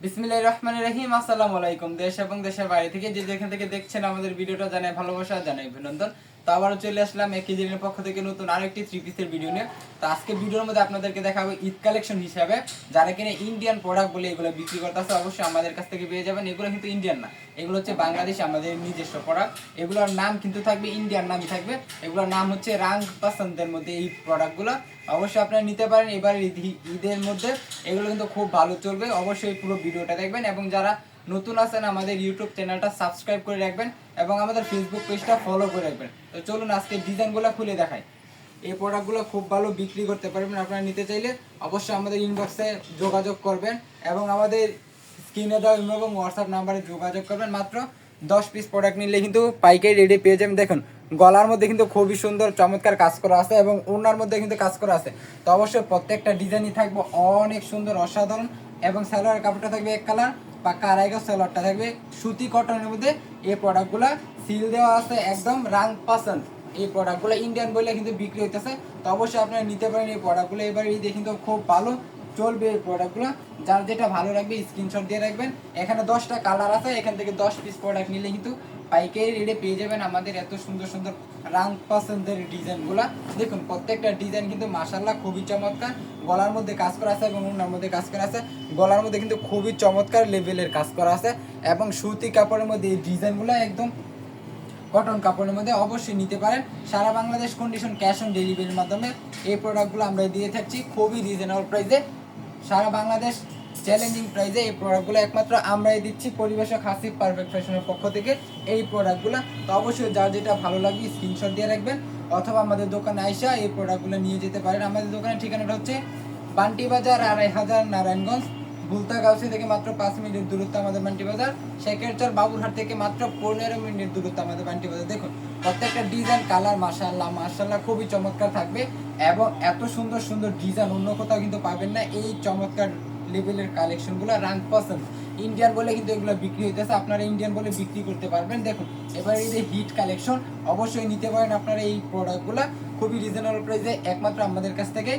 বিসমিল্লাহির রহমানির রহিম। আসসালামু আলাইকুম। দেশ এবং দেশের বাইরে থেকে যে যেখান থেকে দেখছেন আমাদের ভিডিওটা জানাই ভালোবাসা, জানাই অভিনন্দন। তো আবারও চলে আসলাম একেজিনের পক্ষ থেকে নতুন আরেকটি থ্রি পিসের ভিডিও নিয়ে। তো আজকে ভিডিওর মধ্যে আপনাদেরকে দেখাবো ঈদ কালেকশন হিসাবে যারা কিনা ইন্ডিয়ান প্রোডাক্ট বলে এগুলো বিক্রি করতেছে, অবশ্যই আমাদের কাছ থেকে পেয়ে যাবেন। এগুলো কিন্তু ইন্ডিয়ান না, এগুলো হচ্ছে বাংলাদেশ, আমাদের নিজস্ব প্রোডাক্ট। এগুলোর নাম কিন্তু থাকবে ইন্ডিয়ান নামই থাকবে। এগুলোর নাম হচ্ছে রাং পাসান্দের মধ্যে এই প্রোডাক্টগুলো অবশ্যই আপনারা নিতে পারেন এবার ঈদের মধ্যে। এগুলো কিন্তু খুব ভালো চলবে, অবশ্যই পুরো ভিডিওটা দেখবেন এবং যারা নতুন আছেন আমাদের ইউটিউব চ্যানেলটা সাবস্ক্রাইব করে রাখবেন এবং আমাদের ফেসবুক পেজটা ফলো করে রাখবেন। তো চলুন আজকে ডিজাইনগুলো খুলে দেখাই। এই প্রোডাক্টগুলো খুব ভালো বিক্রি করতে পারবেন। আপনারা নিতে চাইলে অবশ্যই আমাদের ইনবক্সে যোগাযোগ করবেন এবং আমাদের স্ক্রিনে দেওয়া ইমেল এবং হোয়াটসঅ্যাপ নাম্বারে যোগাযোগ করবেন। মাত্র 10 পিস প্রোডাক্ট নিলে কিন্তু পাইকারি রেডি পেয়ে যাবেন। দেখুন গলার মধ্যে কিন্তু খুবই সুন্দর চমৎকার কাজ করা আছে এবং ওড়নার মধ্যে কিন্তু কাজ করা আছে। তো অবশ্যই প্রত্যেকটা ডিজাইনই থাকবে অনেক সুন্দর, অসাধারণ এবং সালোয়ার কাপড়টা থাকবে এক কালার, পাক্কা আড়াই গজ সালোয়ারটা থাকবে সুতি কটনের মধ্যে। এই প্রোডাক্টগুলো সিল দেওয়া আছে একদম রাং পাসন্দ। এই প্রোডাক্টগুলো ইন্ডিয়ান বলে কিন্তু বিক্রি হইতেছে। তো অবশ্যই আপনারা নিতে পারেন এই প্রোডাক্টগুলো। এবার ঈদে কিন্তু খুব ভালো চলবে এই প্রোডাক্টগুলো। যার যেটা ভালো লাগবে স্ক্রিনশট দিয়ে রাখবেন। এখানে 10টা কালার আছে, এখান থেকে 10 পিস প্রোডাক্ট নিলে কিন্তু পাইকারি রেটে পেয়ে যাবেন আমাদের এত সুন্দর সুন্দর রাং পছন্দের ডিজাইনগুলো। দেখুন প্রত্যেকটা ডিজাইন কিন্তু মাশাআল্লাহ খুবই চমৎকার। গলার মধ্যে কাজ করা আছে এবং ওড়নার মধ্যে কাজ করা আছে। গলার মধ্যে কিন্তু খুবই চমৎকার লেভেলের কাজ করা আছে এবং সুতি কাপড়ের মধ্যে এই ডিজাইনগুলো একদম কটন কাপড়ের মধ্যে অবশ্যই নিতে পারেন। সারা বাংলাদেশ কন্ডিশন ক্যাশ অন ডেলিভারির মাধ্যমে এই প্রোডাক্টগুলো আমরা দিয়ে থাকছি খুবই রিজনেবল প্রাইসে। সারা বাংলাদেশ চ্যালেঞ্জিং প্রাইসে এই প্রোডাক্টগুলো একমাত্র আমরাই দিচ্ছি পরিবেশক হাসিব পারফেক্ট ফ্যাশনের পক্ষ থেকে এই প্রোডাক্টগুলো। তো অবশ্যই যার যেটা ভালো লাগে স্ক্রিনশট দিয়ে রাখবেন অথবা আমাদের দোকানে আইসা এই প্রোডাক্টগুলো নিয়ে যেতে পারেন। আমাদের দোকানের ঠিকানাটা হচ্ছে বান্টি বাজার ২৫০০ নারায়ণগঞ্জ। ভুলতাগাউসি থেকে মাত্র 5 মিনিট দূরত্ব আমাদের বান্টি বাজার। শেখেরচর বাবুরহাট থেকে মাত্র 15 মিনিট দূরত্ব আমাদের বান্টি বাজার। দেখুন প্রত্যেকটা ডিজাইন কালার মাশাআল্লাহ মাশাআল্লাহ খুবই চমৎকার থাকবে এবং এত সুন্দর সুন্দর ডিজাইন অন্য কোথাও কিন্তু পাবেন না। এই চমৎকার লেভেলের কালেকশনগুলো রাং পছন্দ ইন্ডিয়ান বলে কিন্তু এগুলো বিক্রি হইতেছে, আপনারা ইন্ডিয়ান বলে বিক্রি করতে পারবেন। দেখুন এবার এই যে হিট কালেকশন অবশ্যই নিতে পারেন আপনারা এই প্রোডাক্টগুলো খুবই রিজনেবল প্রাইসে একমাত্র আমাদের কাছ থেকে।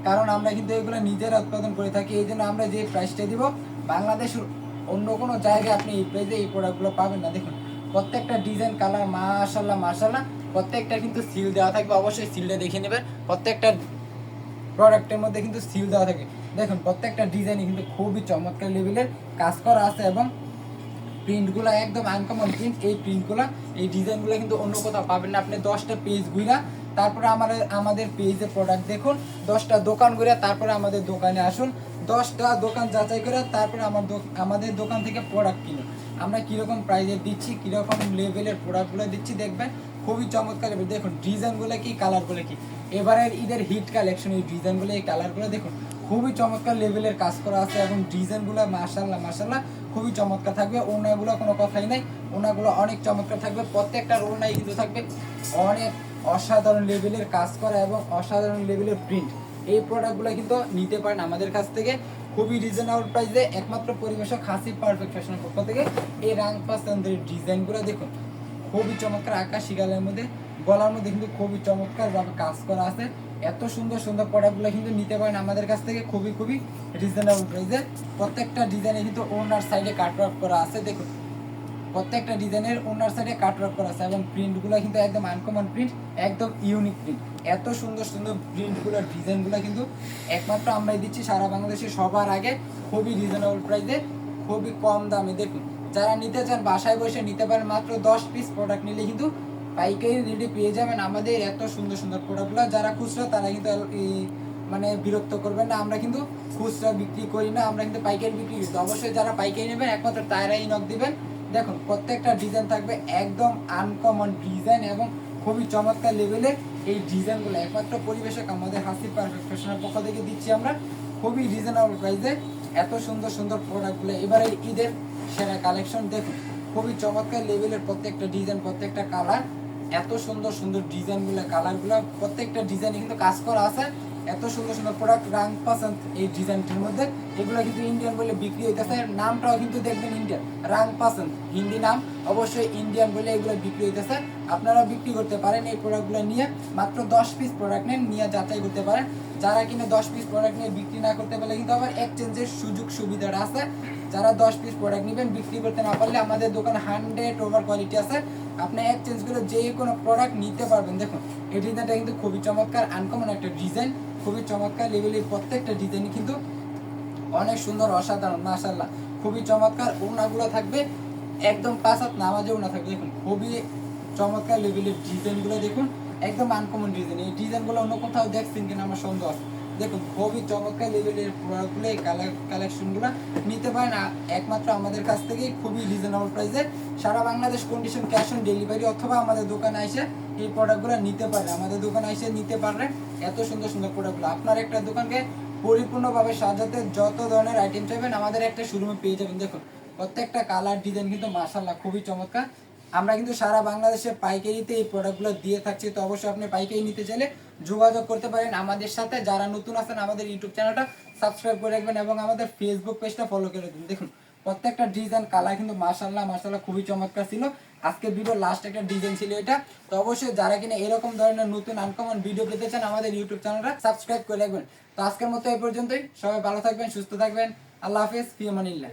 কারণ আমরা কিন্তু এগুলো নিজেরা উৎপাদন করে থাকি, এই জন্য আমরা যে প্রাইসটা দিব বাংলাদেশের অন্য কোনো জায়গায় আপনি এই প্রাইসে এই প্রোডাক্টগুলো পাবেন না। দেখুন প্রত্যেকটা ডিজাইন কালার মাশাআল্লাহ মাশাআল্লাহ প্রত্যেকটা কিন্তু সিল দেওয়া থাকবে, অবশ্যই সিলটা দেখে নেবেন। প্রত্যেকটা প্রোডাক্টের মধ্যে কিন্তু সিল দেওয়া থাকে। দেখুন প্রত্যেকটা ডিজাইনই কিন্তু খুবই চমৎকার লেভেলের কাজ করা আছে এবং প্রিন্টগুলো একদম আনকমন প্রিন্ট। এই প্রিন্টগুলো এই ডিজাইনগুলো কিন্তু অন্য কোথাও পাবেন না। আপনি 10টা পেজ ঘুরা তারপরে আমাদের পেজে প্রোডাক্ট দেখুন, 10টা দোকান ঘুরে তারপরে আমাদের দোকানে আসুন, 10টা দোকান যাচাই করে তারপরে আমাদের দোকান থেকে প্রোডাক্ট কিনুন। আমরা কীরকম প্রাইসে দিচ্ছি, কীরকম লেভেলের প্রোডাক্টগুলো দিচ্ছি দেখবেন খুবই চমৎকার লেভেল। দেখুন ডিজাইনগুলো কি, কালারগুলো কি, এবারের ঈদের হিট কালেকশন এই ডিজাইনগুলো এই কালারগুলো দেখুন খুবই চমৎকার লেভেলের কাজ করা আছে এবং ডিজাইনগুলো মাশাআল্লাহ মাশাআল্লাহ খুবই চমৎকার থাকবে। ওড়নাগুলো কোনো কথাই নাই, ওড়নাগুলো অনেক চমৎকার থাকবে। প্রত্যেকটা ওড়নাই কিন্তু থাকবে অনেক অসাধারণ লেভেলের কাজ করা এবং অসাধারণ লেভেলের প্রিন্ট। এই প্রোডাক্টগুলো কিন্তু নিতে পারেন আমাদের কাছ থেকে খুবই রিজনেবল প্রাইসে একমাত্র পরিবেশক হাসিব পারফেক্ট ফ্যাশনের পক্ষ থেকে। এই রাং পছন্দের ডিজাইনগুলো দেখুন খুবই চমৎকার আকাশি কালারের মধ্যে, গলার মধ্যে কিন্তু খুবই চমৎকারভাবে কাজ করা আছে। এত সুন্দর সুন্দর প্রোডাক্টগুলো কিন্তু নিতে পারেন আমাদের কাছ থেকে খুবই খুবই রিজনেবল প্রাইসে। প্রত্যেকটা ডিজাইনে কিন্তু ওনার সাইডে কাটওয়ার্ক করা আছে। দেখুন প্রত্যেকটা ডিজাইনের ওনার সাইডে কাটওয়ার্ক করা আছে এবং প্রিন্টগুলো কিন্তু একদম আনকমন প্রিন্ট, একদম ইউনিক প্রিন্ট। এত সুন্দর সুন্দর প্রিন্টগুলো ডিজাইনগুলো কিন্তু একমাত্র আমরাই দিচ্ছি সারা বাংলাদেশে সবার আগে খুবই রিজনেবল প্রাইসে, খুবই কম দামে। দেখুন যারা নিতে চান বাসায় বসে নিতে পারেন, মাত্র 10 পিস প্রোডাক্ট নিলে কিন্তু পাইকারি রেটে পেয়ে যাবেন আমাদের এত সুন্দর সুন্দর প্রোডাক্টগুলো। যারা খুচরা তারা কিন্তু মানে বিরক্ত করবেন না, আমরা কিন্তু খুচরা বিক্রি করি না, আমরা কিন্তু পাইকারি বিক্রি করি। তো অবশ্যই যারা পাইকারি নেবেন একমাত্র তারাই নক দিবেন। দেখুন প্রত্যেকটা ডিজাইন থাকবে একদম আনকমন ডিজাইন এবং খুবই চমৎকার লেভেলের এই ডিজাইনগুলো একমাত্র পরিবেশক আমাদের হাসিব পারফেক্ট ফ্যাশনের পক্ষ থেকে দিচ্ছি আমরা খুবই রিজনেবল প্রাইসে এত সুন্দর সুন্দর প্রোডাক্টগুলো। এবারে ঈদের সেরা কালেকশন দেখুন খুবই চমৎকার লেভেলের প্রত্যেকটা ডিজাইন, প্রত্যেকটা কালার, এত সুন্দর সুন্দর ডিজাইনগুলো কালারগুলো প্রত্যেকটা ডিজাইনে কিন্তু কাজ করা আছে। এত সুন্দর সুন্দর প্রোডাক্ট রাং পছন্দ এই ডিজাইনটির মধ্যে। এগুলো কিন্তু ইন্ডিয়ান বলে বিক্রি হইতেছে, নামটাও কিন্তু দেখবেন ইন্ডিয়ান, রাং পছন্দ হিন্দি নাম, অবশ্যই ইন্ডিয়ান বলে এগুলো বিক্রি হইতেছে। আপনারা বিক্রি করতে পারেন এই প্রোডাক্টগুলো নিয়ে, মাত্র 10 পিস প্রোডাক্ট নেন, নিয়ে যাচাই করতে পারেন। যারা কিনা 10 পিস প্রোডাক্ট নিয়ে বিক্রি না করতে পারলে কিন্তু আবার এক্সচেঞ্জের সুযোগ সুবিধাটা আছে। যারা 10 পিস প্রোডাক্ট নেবেন বিক্রি করতে না পারলে আমাদের দোকানে 100 ওভার কোয়ালিটি আছে, আপনি এক্সচেঞ্জ করে যে কোনো প্রোডাক্ট নিতে পারবেন। দেখুন এই ডিজাইনটা কিন্তু খুবই চমৎকার, আনকমন একটা ডিজাইন, খুবই চমৎকার লেভেলের প্রত্যেকটা ডিজাইনই কিন্তু অনেক সুন্দর, অসাধারণ, মাশাআল্লাহ খুবই চমৎকার। ওড়নাগুলো থাকবে একদম 5 হাত নামাজে ওড়না থাকবে। দেখুন খুবই চমৎকার লেভেলের ডিজাইনগুলো, দেখুন একদম আনকমন ডিজাইন। এই ডিজাইনগুলো অন্য কোথাও দেখছেন কিনা আমার সন্দেহ আছে। দেখুন খুবই চমৎকার লেভেলের প্রোডাক্টগুলো, এই কালেকশনগুলো নিতে পারেন একমাত্র আমাদের কাছ থেকেই, খুবই রিজনেবল প্রাইসে। সারা Bangladesh condition, cash on delivery, অথবা আমাদের দোকানে এসে এই প্রোডাক্টগুলো নিতে পারেন। আমাদের দোকানে এসে নিতে পারবেন এত সুন্দর সুন্দর প্রোডাক্টগুলো। আপনার একটা দোকানকে পরিপূর্ণভাবে সাজাতে যত ধরনের আইটেম চাইবেন আমাদের একটা শোরুমে পেয়ে যাবেন। দেখুন প্রত্যেকটা কালার ডিজাইন কিন্তু মাশাআল্লাহ খুবই চমৎকার। আমরা কিন্তু সারা বাংলাদেশে পাইকারিতে এই প্রোডাক্টগুলো দিয়ে থাকছি। তো অবশ্যই আপনি পাইকারি নিতে চাইলে যোগাযোগ করতে পারেন আমাদের সাথে। যারা নতুন আছেন আমাদের ইউটিউব চ্যানেলটা সাবস্ক্রাইব করে রাখবেন এবং আমাদের ফেসবুক পেজটা ফলো করে রাখবেন। দেখুন প্রত্যেকটা ডিজাইন কালার কিন্তু মাশাআল্লাহ মাশাআল্লাহ খুবই চমৎকার ছিল। আজকের ভিডিও লাস্ট একটা ডিজাইন ছিল এটা। তো অবশ্যই যারা কিনা এরকম ধরনের নতুন আনকমন ভিডিও পেতে চান আমাদের ইউটিউব চ্যানেলটা সাবস্ক্রাইব করে রাখবেন। তো আজকের মতো এই পর্যন্তই, সবাই ভালো থাকবেন, সুস্থ থাকবেন, আল্লাহ হাফেজ, ফি আমানিল্লাহ।